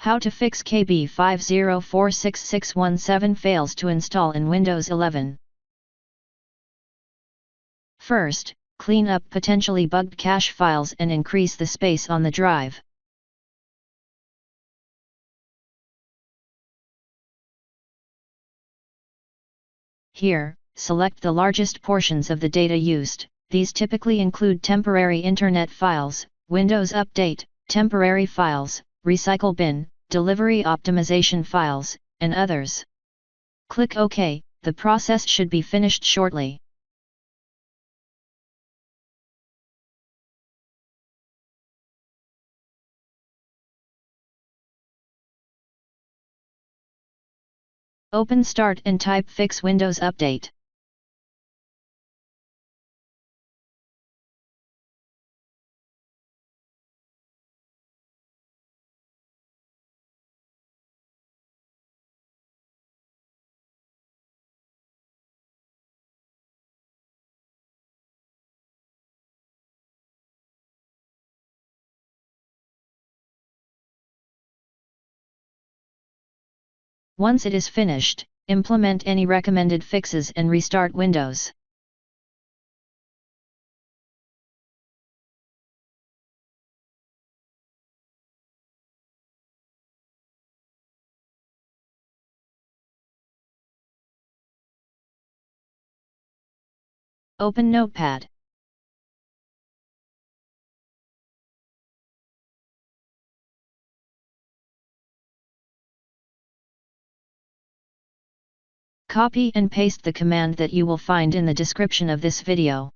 How to fix KB5046617 fails to install in Windows 11. First, clean up potentially bugged cache files and increase the space on the drive. Here, select the largest portions of the data used. These typically include temporary internet files, Windows Update, temporary files, recycle bin, delivery optimization files, and others. Click OK, the process should be finished shortly. Open Start and type Fix Windows Update. Once it is finished, implement any recommended fixes and restart Windows. Open Notepad. Copy and paste the command that you will find in the description of this video.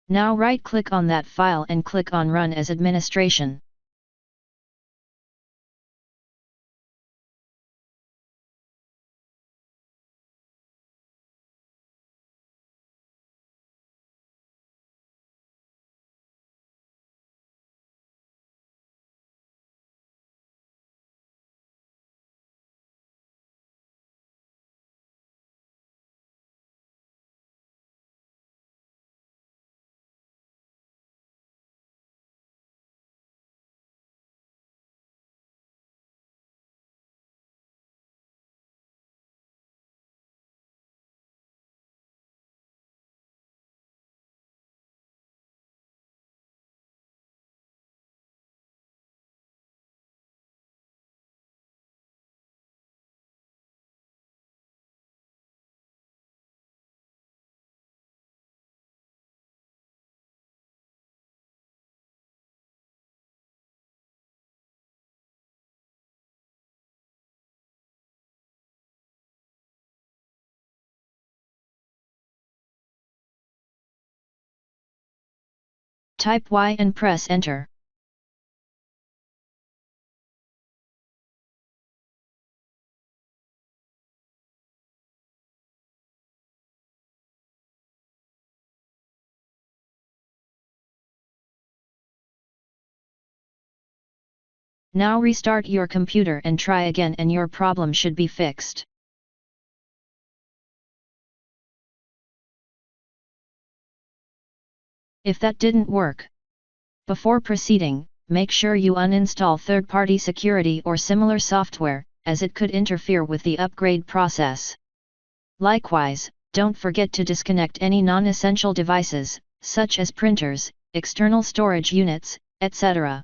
Now right-click on that file and click on Run as Administration. Type Y and press Enter. Now restart your computer and try again and your problem should be fixed. If that didn't work, before proceeding, make sure you uninstall third-party security or similar software, as it could interfere with the upgrade process. Likewise, don't forget to disconnect any non-essential devices, such as printers, external storage units, etc.